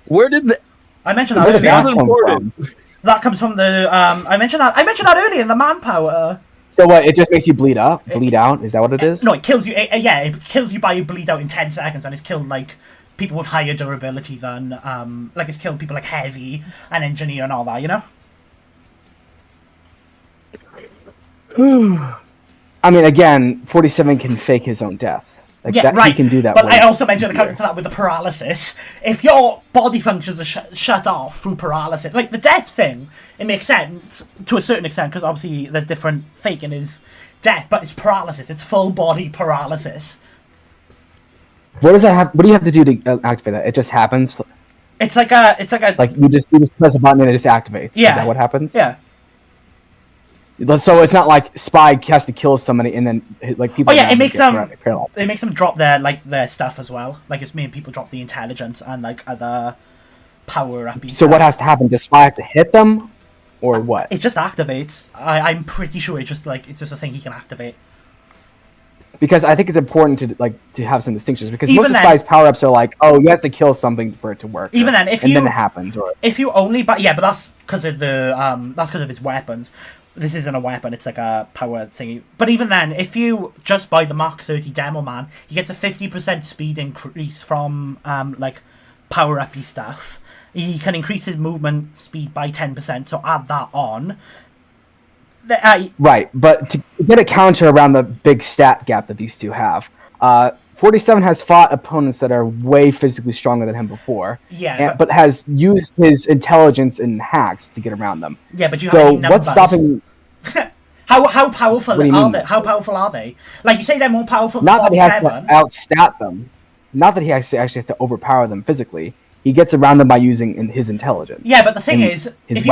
S2: Where did the?
S1: I mentioned that
S3: Where did
S1: earlier.
S3: that come from?
S1: That comes from the. I mentioned that earlier in the manpower.
S3: So what? It just makes you bleed out? Is that what it is?
S1: No, it kills you. It kills you by you bleed out in 10 seconds, and it's killed like people with higher durability than it's killed people like Heavy and Engineer and all that.
S3: I mean, again, 47 can fake his own death. He can do that.
S1: But I also mentioned the counter to that with the paralysis. If your body functions are shut off through paralysis, like the death thing, it makes sense to a certain extent, because obviously there's different faking his death, but it's paralysis. It's full body paralysis.
S3: What does that have? What do you have to do to activate that? It just happens.
S1: It's like a.
S3: Like you just press a button and it just activates.
S1: Yeah.
S3: Is that what happens?
S1: Yeah.
S3: So it's not like Spy has to kill somebody and then like people.
S1: Oh yeah, it makes them.
S3: paralyzed.
S1: It makes them drop their stuff as well. Like, it's made people drop the intelligence and like other power up.
S3: So what has to happen? Does Spy have to hit them, or what?
S1: It just activates. I'm pretty sure it's just a thing he can activate.
S3: Because I think it's important to have some distinctions, because
S1: Even
S3: most of
S1: then-
S3: Spy's power ups are like, oh, you have to kill something for it to work.
S1: Even then,
S3: then it happens, or
S1: if you only, but that's because of that's because of his weapons. This isn't a weapon; it's like a power thingy. But even then, if you just buy the Mark 30 Demo Man, he gets a 50% speed increase from power uppy stuff. He can increase his movement speed by 10%. So add that on.
S3: Right, but to get a counter around the big stat gap that these two have, 47 has fought opponents that are way physically stronger than him before.
S1: Yeah,
S3: but has used his intelligence and hacks to get around them.
S1: Yeah, but you
S3: So
S1: have any numbers.
S3: what's stopping?
S1: How powerful
S3: What do you
S1: are
S3: mean?
S1: they? How powerful are they? Like, you say they're more powerful than
S3: Not that he has
S1: 47.
S3: to outstat them. Not that he actually has to overpower them physically. He gets around them by using his intelligence.
S1: Yeah, but the thing
S3: and
S1: is,
S3: his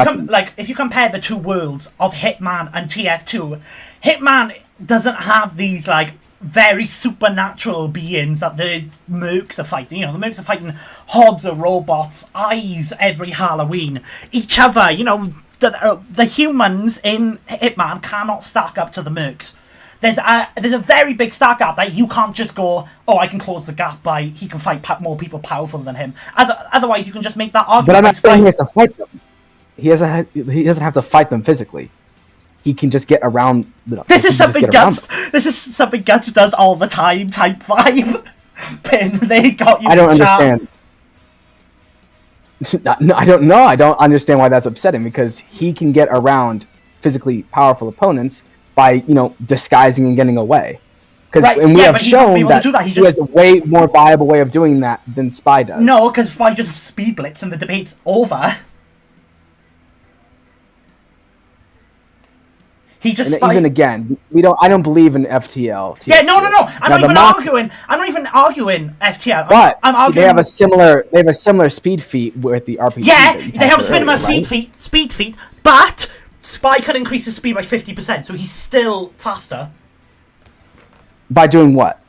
S1: if you compare the two worlds of Hitman and TF2, Hitman doesn't have these very supernatural beings that the mercs are fighting. The mercs are fighting hordes of robots, eyes every Halloween, each other. The humans in Hitman cannot stack up to the mercs. There's a very big stack gap that you can't just go, oh, I can close the gap by he can fight more people powerful than him. Otherwise, you can just make that argument.
S3: But I'm not saying he has to fight them. He doesn't have to fight them physically. He can just get around.
S1: This is something Guts does all the time. Type 5 pin. They got you.
S3: I don't understand. No, I don't know. I don't understand why that's upsetting, because he can get around physically powerful opponents by disguising and getting away. And we have shown that he has a way more viable way of doing that than Spy does.
S1: No, because Spy just speed blitz and the debate's over. He just
S3: And even again, I don't believe in FTL.
S1: Yeah, no. I'm
S3: Now,
S1: not even arguing. I'm not even arguing FTL.
S3: But
S1: I'm arguing.
S3: they have a similar speed feat with the RPG.
S1: Yeah,
S3: that you
S1: they have a
S3: talked
S1: similar
S3: earlier, right?
S1: speed feat, but Spy can increase his speed by 50%, so he's still faster.
S3: By doing what?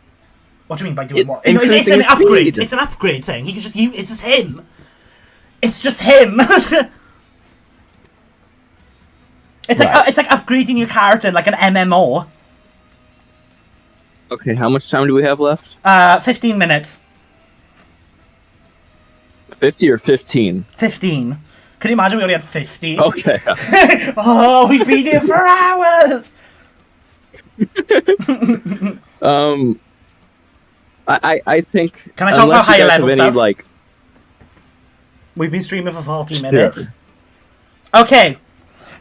S1: What do you mean by doing what?
S2: increasing
S1: It's an
S2: his
S1: upgrade.
S2: speed.
S1: It's an upgrade thing. He can just use. It's just him. It's just him. It's like
S3: Right.
S1: it's like upgrading your character like an MMO.
S2: Okay, how much time do we have left?
S1: 15 minutes.
S2: 50 or 15?
S1: 15. Can you imagine we only had 50?
S2: Okay.
S1: Oh, we've been here for hours.
S2: I think.
S1: Can I talk
S2: unless
S1: about higher
S2: you guys
S1: level
S2: have any,
S1: stuff?
S2: like,
S1: We've been streaming for 40
S2: Sure.
S1: minutes. Okay,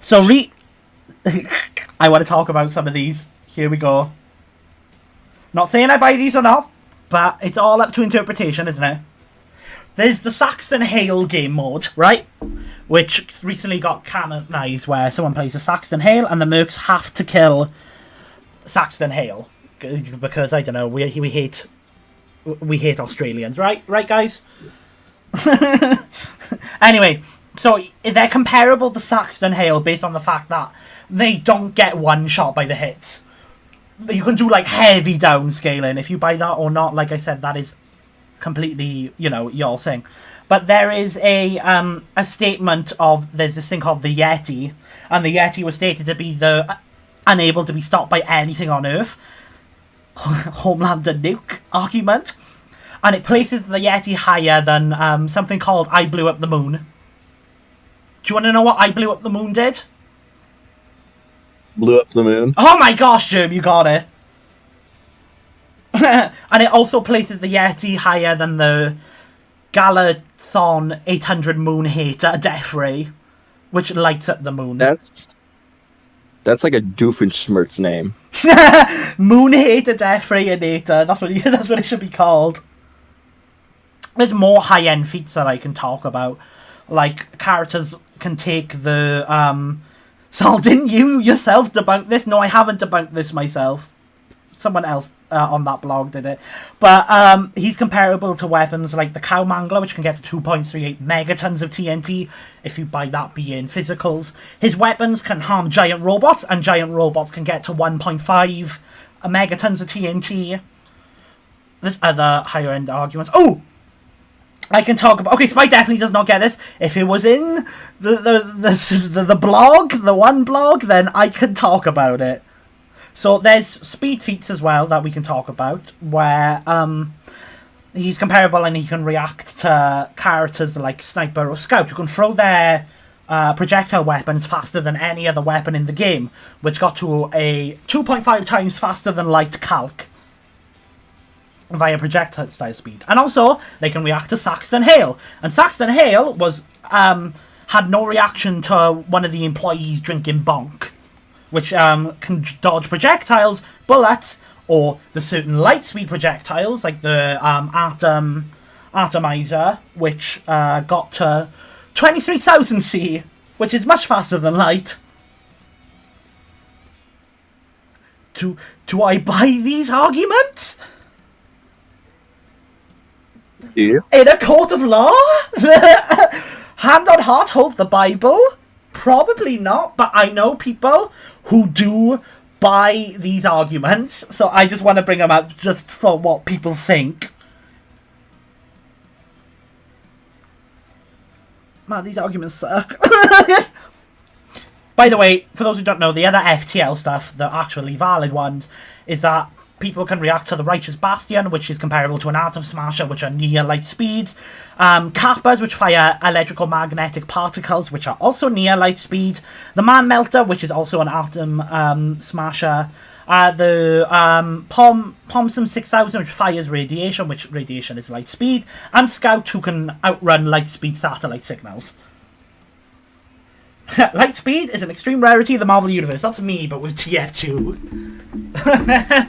S1: so I want to talk about some of these. Here we go. Not saying I buy these or not, but it's all up to interpretation, isn't it? There's the Saxton Hale game mode, right? Which recently got canonized, where someone plays a Saxton Hale and the mercs have to kill Saxton Hale because I don't know, we hate Australians, right? Right, guys? Anyway, so they're comparable to Saxton Hale based on the fact that they don't get one shot by the hits. You can do like heavy downscaling. If you buy that or not, like I said, that is completely, your thing. But there is a statement of, there's this thing called the Yeti, and the Yeti was stated to be the unable to be stopped by anything on Earth. Homelander nuke argument. And it places the Yeti higher than something called I Blew Up the Moon. Do you want to know what I Blew Up the Moon did?
S2: blew up the moon.
S1: Oh my gosh, Jerm, you got it. And it also places the Yeti higher than the Galathon 800 Moon Hater Death Ray, which lights up the moon.
S2: That's like a Doofenshmirtz name.
S1: Moon Hater Death Ray and Hater. That's what it should be called. There's more high-end feats that I can talk about. Like, characters can take the, Sol, didn't you yourself debunk this? No, I haven't debunked this myself. Someone else on that blog did it. But he's comparable to weapons like the Cow Mangler, which can get to 2.38 megatons of TNT, if you buy that being physicals. His weapons can harm giant robots, and giant robots can get to 1.5 megatons of TNT. There's other higher end arguments. Oh! I can talk about... Okay, Spy definitely does not get this. If it was in the blog, the one blog, then I can talk about it. So there's speed feats as well that we can talk about, where he's comparable and he can react to characters like Sniper or Scout, who can throw their projectile weapons faster than any other weapon in the game, which got to a 2.5 times faster than light calc via projectile speed. And also, they can react to Saxton Hale. And Saxton Hale was had no reaction to one of the employees drinking bonk, which can dodge projectiles, bullets, or the certain light speed projectiles, like the Atomizer, which got to 23,000 C, which is much faster than light. Do I buy these arguments?
S2: Yeah.
S1: In a court of law? Hand on heart, hold the Bible? Probably not, but I know people who do buy these arguments, so I just want to bring them up just for what people think. Man, these arguments suck. By the way, for those who don't know, the other FTL stuff, the actually valid ones, is that people can react to the Righteous Bastion, which is comparable to an Atom Smasher, which are near light speeds. Kappas, which fire electrical magnetic particles, which are also near light speed. The Man Melter, which is also an Atom Smasher. The Pomsum 6000, which fires radiation, which radiation is light speed. And Scout, who can outrun light speed satellite signals. Light speed is an extreme rarity in the Marvel Universe. That's me, but with TF2.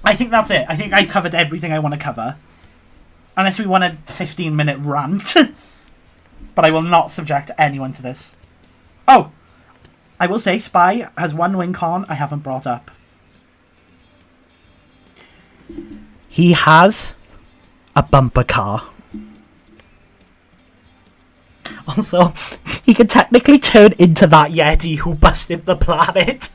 S1: I think that's it. I think I've covered everything I want to cover. Unless we want a 15-minute rant. But I will not subject anyone to this. Oh! I will say Spy has one win con I haven't brought up. He has a bumper car. Also, he can technically turn into that Yeti who busted the planet.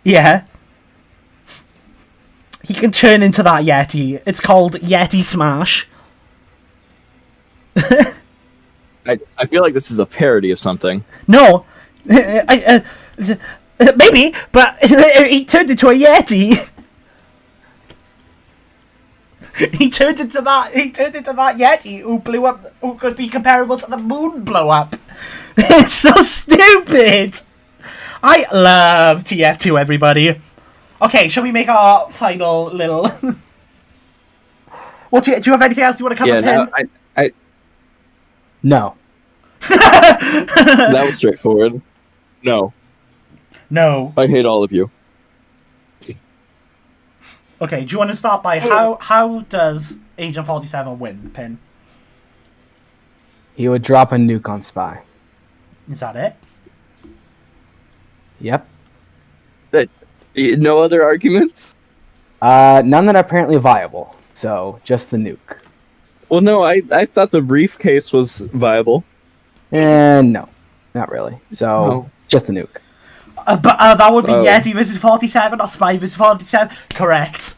S1: Yeah. He can turn into that Yeti. It's called Yeti Smash.
S2: I feel like this is a parody of something.
S1: No. Maybe, but he turned into a Yeti. He turned into that Yeti who blew up, who could be comparable to the moon blow up. It's so stupid. I love TF2, everybody. Okay, shall we make our final little... do you have anything else you want to cover,
S2: Yeah,
S1: Pin?
S3: No.
S2: That was straightforward. No.
S1: No.
S2: I hate all of you.
S1: Okay, do you want to start by how does Agent 47 win, Pin?
S3: He would drop a nuke on Spy.
S1: Is that it?
S3: Yep.
S2: No other arguments?
S3: None that are apparently viable. So, just the nuke.
S2: Well, no, I thought the briefcase was viable.
S3: And no. Not really. So,
S2: No.
S3: just the nuke.
S1: But that would be Yeti versus 47 or Spy versus 47. Correct.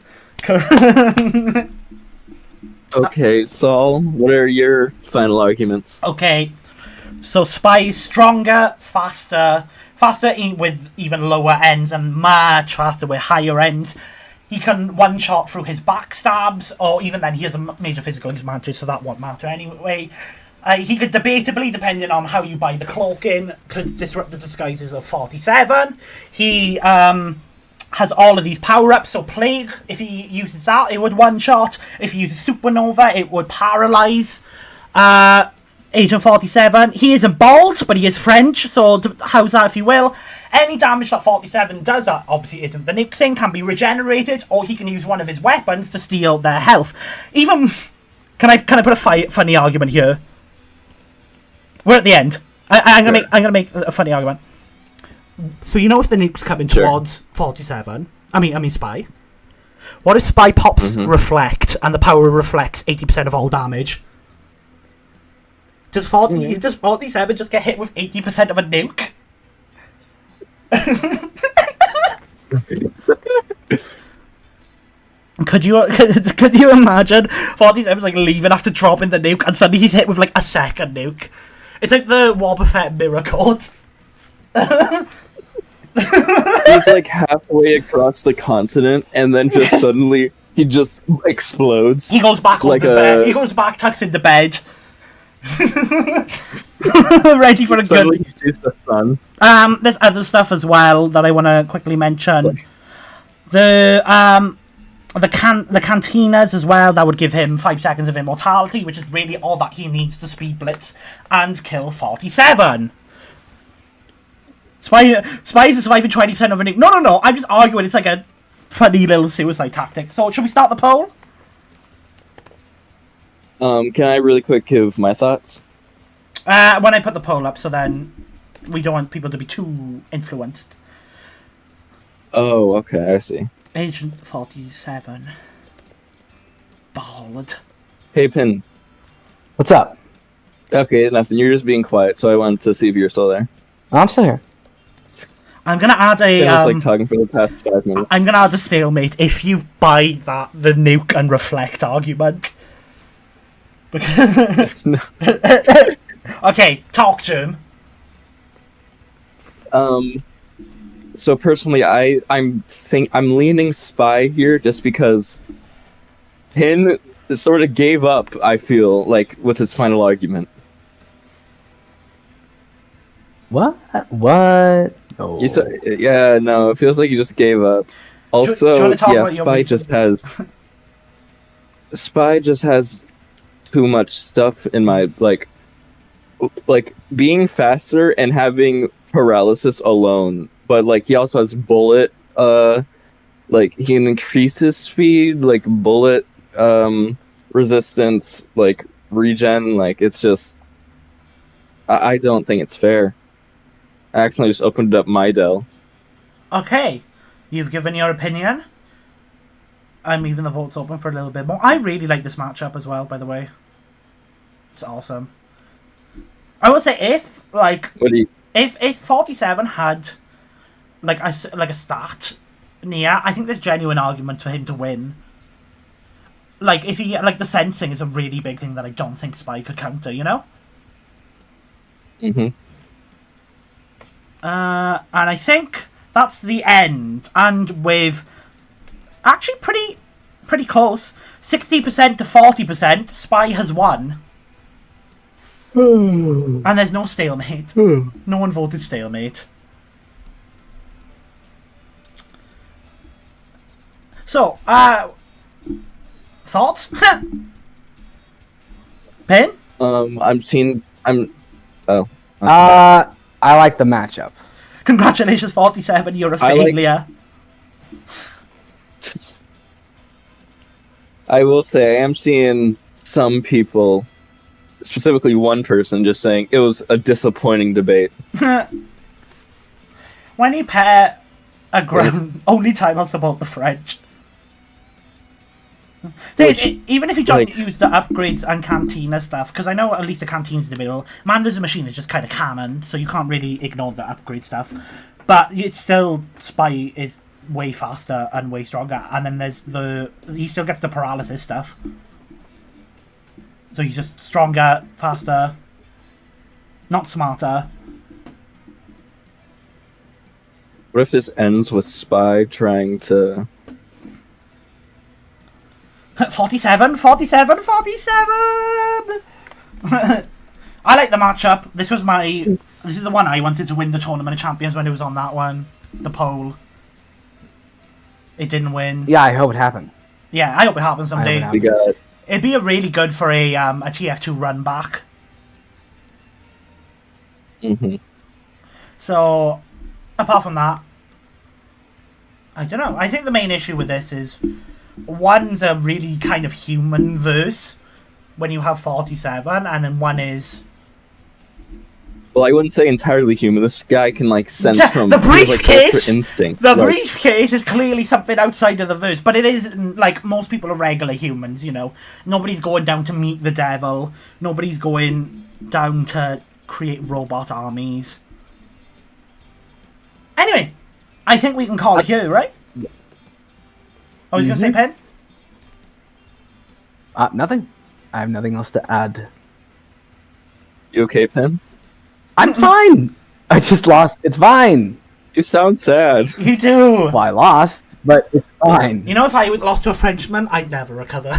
S2: Okay, Saul, what are your final arguments?
S1: Okay, so Spy is stronger, faster with even lower ends, and much faster with higher ends. He can one-shot through his backstabs, or even then he has a major physical advantage, so that won't matter anyway. He could debatably, depending on how you buy the cloak in, could disrupt the disguises of 47. He has all of these power-ups, so Plague, if he uses that, it would one-shot. If he uses Supernova, it would paralyze Agent 47. He isn't bald, but he is French, so how's that if you will? Any damage that 47 does, that obviously isn't the nuke thing, can be regenerated, or he can use one of his weapons to steal their health. Even... Can I put a funny argument here? We're at the end. I'm gonna make a funny argument. So you know if the nuke's coming towards 47, I mean Spy. What if Spy pops Reflect and the power reflects 80% of all damage? Does 47 just get hit with 80% of a nuke? Could you imagine 47's like leaving after dropping the nuke and suddenly he's hit with like a second nuke? It's like the Wobbuffet mirror code.
S2: He's like halfway across the continent, and then just suddenly he just explodes.
S1: He goes back
S2: like
S1: onto bed. He goes back, tucks into bed. Ready for a
S2: Suddenly
S1: good...
S2: he sees the sun.
S1: There's other stuff as well that I want to quickly mention. The cantinas as well, that would give him 5 seconds of immortality, which is really all that he needs to speed blitz and kill 47. Spy is surviving 20% of a nuke. No, I'm just arguing it's like a funny little suicide tactic. So, should we start the poll?
S2: Can I really quick give my thoughts?
S1: When I put the poll up, so then we don't want people to be too influenced.
S2: Oh, okay, I see.
S1: Agent 47. Bald.
S2: Hey, Pin.
S3: What's up?
S2: Okay, nothing. You're just being quiet, so I wanted to see if you're still there.
S3: Oh, I'm still here.
S1: I'm gonna add a.
S2: I was like talking for the past 5 minutes.
S1: I'm gonna add a stalemate if you buy the nuke and reflect argument. Okay, talk to him.
S2: So personally, I'm leaning Spy here just because Pin sort of gave up. I feel like with his final argument.
S3: What? What? No.
S2: Yeah, no, it feels like he just gave up. Also,
S1: do you wanna talk
S2: yeah,
S1: about your
S2: Spy
S1: reasons?
S2: Spy just has too much stuff in my like being faster and having paralysis alone. But like he also has bullet, like he can increase his speed, like bullet, resistance, like regen. Like it's just, I don't think it's fair. I accidentally just opened up my Dell.
S1: Okay, you've given your opinion. I'm leaving the votes open for a little bit more. I really like this matchup as well, by the way. It's awesome. I would say if if 47 had like a stat near, I think there's genuine arguments for him to win. Like if he like the sensing is a really big thing that I don't think Spy could counter, you know?
S2: Mm-hmm.
S1: And I think that's the end. And with actually pretty close, 60% to 40%, Spy has won. And there's no stalemate. No one voted stalemate. So, thoughts? Pen?
S3: I like the matchup.
S1: Congratulations, 47. You're a failure.
S2: I will say I am seeing some people, specifically one person, just saying it was a disappointing debate.
S1: When you pair a ground, only time I'll support the French. Even if you don't use the upgrades and Cantina stuff, because I know at least the Cantina's the middle, Man vs. Machine is just kind of canon, so you can't really ignore the upgrade stuff. But it's still, Spy is way faster and way stronger, and then there's he still gets the paralysis stuff. So he's just stronger, faster, not smarter.
S2: What if this ends with Spy trying to...
S1: 47! I like the matchup. This is the one I wanted to win the Tournament of Champions when it was on that one. The poll. It didn't win.
S3: Yeah, I hope it happens.
S1: Yeah, I hope it happens someday. It'd be really good for a TF2 run back.
S2: Mm-hmm.
S1: So, apart from that, I don't know. I think the main issue with this is one's a really kind of human verse when you have 47, and then one is...
S2: Well, I wouldn't say entirely human. This guy can, like, sense from...
S1: The briefcase!
S2: Like, instinct.
S1: The briefcase is clearly something outside of the verse, but it is, like, most people are regular humans, you know? Nobody's going down to meet the devil. Nobody's going down to create robot armies. Anyway, I think we can call it here, right? I was going to say, Pen?
S3: Nothing. I have nothing else to add.
S2: You okay, Pen?
S3: I'm fine. I just lost. It's fine.
S2: You sound sad.
S1: You do.
S3: Well, I lost, but it's fine.
S1: You know, if I lost to a Frenchman, I'd never recover.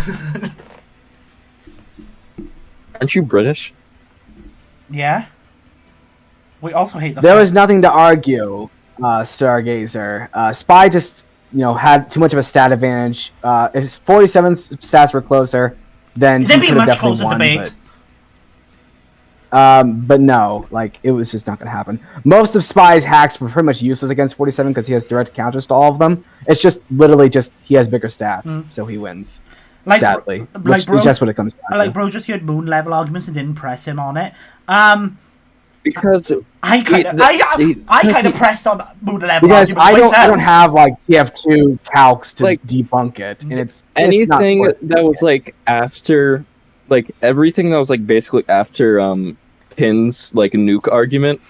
S2: Aren't you British?
S1: Yeah. We also hate the
S3: There was nothing to argue, Stargazer. Spy just, had too much of a stat advantage. If 47's stats were closer, then
S1: There'd
S3: he
S1: be a
S3: could have
S1: much
S3: definitely
S1: closer
S3: won.
S1: debate.
S3: But no, it was just not going to happen. Most of Spy's hacks were pretty much useless against 47 because he has direct counters to all of them. It's just literally he has bigger stats, so he wins. Sadly, which is just what it comes down to.
S1: Bro just heard moon level arguments and didn't press him on it.
S2: Because
S1: I kind of pressed on moon level
S3: because
S1: arguments
S3: I don't have TF2 calcs to debunk it, and it's
S2: anything that was after. Everything that was basically after Pin's nuke argument,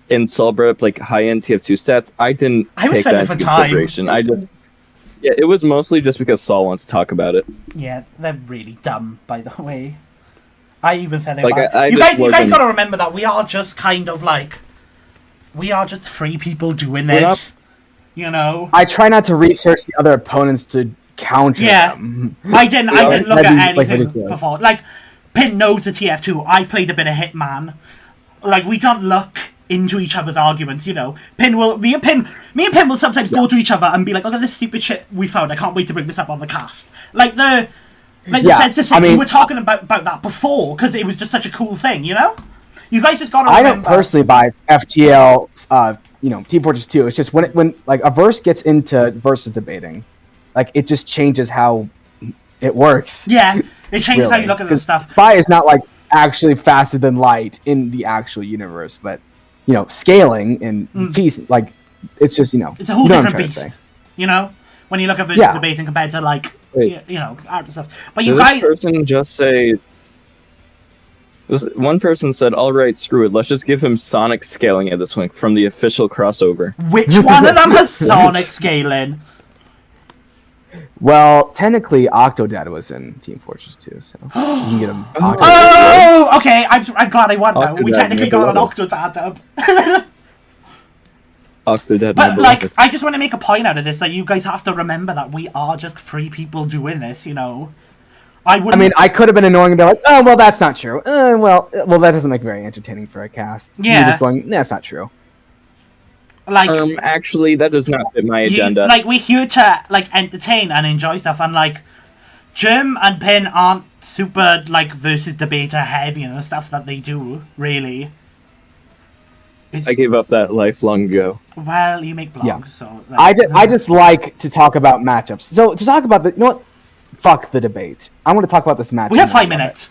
S2: in Sol brought up high end TF2 stats, I didn't take that into consideration. It was mostly just because Sol wanted to talk about it.
S1: Yeah, they're really dumb, by the way. I even said it. You guys gotta remember that we are just kind of we are just three people doing this.
S3: I try not to research the other opponents to counter them.
S1: I didn't look at anything before. Pin knows the TF2. I've played a bit of Hitman. We don't look into each other's arguments, me and Pin will sometimes go to each other and be like, look at this stupid shit we found. I can't wait to bring this up on the cast. The census thing, we were talking about that before because it was just such a cool thing, You guys just gotta remember.
S3: I don't personally buy FTL, Team Fortress 2. It's just when a verse gets into versus debating, it just changes how it works.
S1: Yeah, it changes how
S3: Really.
S1: you look at
S3: 'Cause
S1: this stuff.
S3: Spy is not like actually faster than light in the actual universe, but scaling and piece like it's just
S1: It's a whole
S3: you know what I'm
S1: different
S3: trying to
S1: beast.
S3: say.
S1: When you look at versus
S3: Yeah.
S1: debating compared to like
S2: Wait.
S1: art and stuff. But you
S2: Did
S1: guys,
S2: this person just say? One person said, "All right, screw it. Let's just give him Sonic scaling at this one from the official crossover."
S1: which one of them has Sonic scaling?
S3: Well, technically, Octodad was in Team Fortress 2, so you can get him. Octodad.
S1: Oh, okay. I'm glad I won now. We
S2: Octodad,
S1: technically
S2: never
S1: got an
S2: level.
S1: Octodad up.
S2: Octodad.
S1: But
S2: never
S1: like,
S2: level.
S1: I just want to make a point out of this that you guys have to remember that we are just 3 people doing this. I wouldn't.
S3: I mean, I could have been annoying and be like, "Oh, well, that's not true." Well, that doesn't make it very entertaining for a cast.
S1: Yeah.
S3: You're just going, "That's not true."
S1: like.
S2: Actually, that does not fit my agenda.
S1: Like, we're here to like entertain and enjoy stuff, and like Jim and Pin aren't super like versus debater heavy and the stuff that they do, really. It's,
S2: I gave up that life long ago.
S1: well, you make blogs,
S3: Yeah.
S1: so
S3: I just like to talk about matchups. So to talk about what? Fuck the debate. I want to talk about this match.
S1: we have
S3: and I
S1: 5
S3: love
S1: minutes.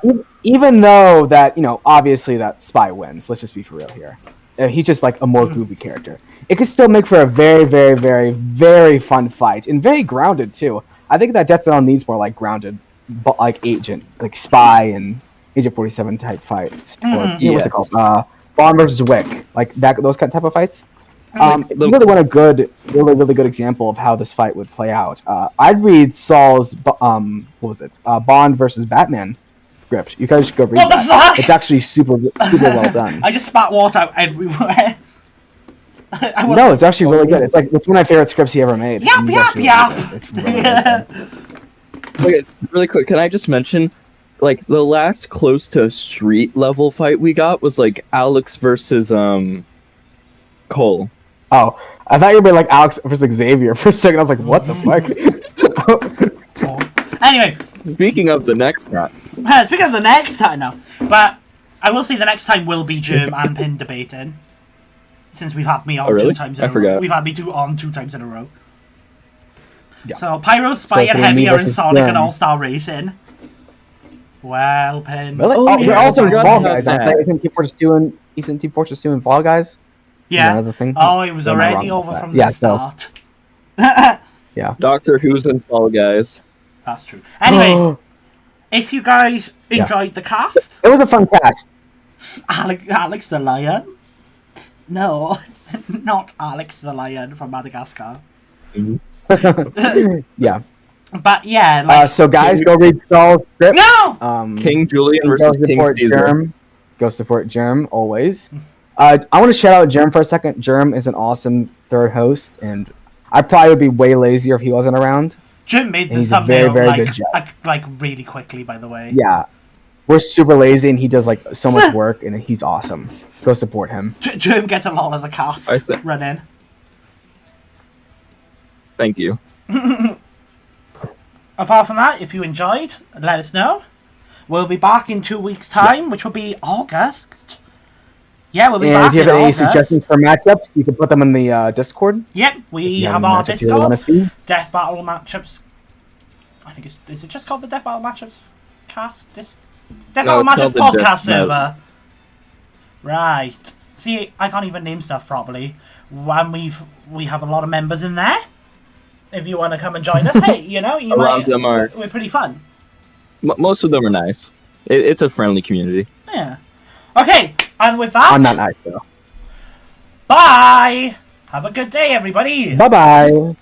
S3: it. Even though that obviously that Spy wins. Let's just be for real here. He's just like a more goofy character. It could still make for a very, very, very, very fun fight and very grounded too. I think that Death Battle needs more like grounded, but like Agent, like Spy and Agent 47 type fights. Or what's
S2: Yes.
S3: it called? Bond versus Wick, like that. Those kind of type of fights. If
S2: the-
S3: you really want a really good example of how this fight would play out, I'd read Saul's what was it? Bond versus Batman script. You guys should go read
S1: What the
S3: that.
S1: fuck?
S3: It's actually super well done.
S1: I just spat water out everywhere.
S3: No, it's actually really good. It's one of my favorite scripts he ever made.
S1: Yap,
S3: and he's
S1: yap,
S3: actually
S1: yap.
S3: really good. It's really good.
S2: Wait, really quick, can I just mention, like, the last close to street level fight we got was like Alex versus Cole.
S3: Oh, I thought you were like Alex versus Xavier for a second. I was like, what the fuck?
S1: Anyway,
S2: Speaking of the next time,
S1: speaking of the next time now, but I will say the next time will be Germ and Pin debating. Since we've had me on
S2: Oh, really?
S1: 2 times in
S2: I
S1: a row.
S2: forgot.
S1: We've had me 2 times in a row.
S3: Yeah.
S1: So Pyro, Spy,
S3: it's
S1: and
S3: gonna be
S1: Heavy
S3: me
S1: are in
S3: versus
S1: Sonic and
S3: Germ.
S1: All-Star Racing. Well, Pin.
S3: Really?
S2: Oh,
S3: Oh,
S2: yeah,
S3: they're also
S2: I
S3: in
S2: forgot
S3: Fall
S2: about
S3: Guys, aren't
S2: that.
S3: they? Isn't Team Fortress 2 and Fall Guys?
S1: Yeah.
S3: Another thing?
S1: Oh, it was
S3: Am I
S1: already
S3: wrong about
S1: over
S3: that?
S1: from
S3: Yeah,
S1: the
S3: so-
S1: start.
S3: Yeah.
S2: Doctor Who's in Fall Guys.
S1: That's true. Anyway, if you guys enjoyed the cast,
S3: It was a fun cast.
S1: Alex the Lion. No, not Alex the Lion from Madagascar.
S3: Yeah.
S1: But yeah, like
S3: So guys, go read Saul's script.
S1: no.
S2: King Julian
S3: Go
S2: versus King
S3: support
S2: Caesar.
S3: Germ. Go support Germ always. I want to shout out Germ for a second. Germ is an awesome third host, and I probably would be way lazier if he wasn't around.
S1: Jim made
S3: And
S1: the
S3: he's a very,
S1: thumbnail
S3: very good job.
S1: like really quickly. By the way,
S3: Yeah, we're super lazy, and he does like so much work, and he's awesome. Go support him.
S1: Jim gets a lot of the cast
S2: I see.
S1: running.
S2: Thank you.
S1: Apart from that, if you enjoyed, let us know. We'll be back in 2 weeks' time, which will be August. Yeah, we'll be
S3: And
S1: back
S3: if you
S1: in
S3: have any
S1: August.
S3: suggestions for matchups, you can put them in the Discord.
S1: Yep, we
S3: If you
S1: have
S3: any
S1: our
S3: matchups you really wanna
S1: Discord.
S3: see.
S1: Death Battle Matchups. I think is it just called the Death Battle Matchups cast? Death
S2: No,
S1: Battle
S2: it's
S1: Matchups
S2: called the
S1: podcast
S2: Death
S1: server. Right. See, I can't even name stuff properly. When we have a lot of members in there. If you want to come and join us, hey, you
S2: A lot
S1: might.
S2: of them are.
S1: We're pretty fun.
S2: Most of them are nice. It's a friendly community.
S1: Yeah. Okay, and with that,
S3: I'm not nice though.
S1: bye. Have a good day, everybody.
S3: Bye bye.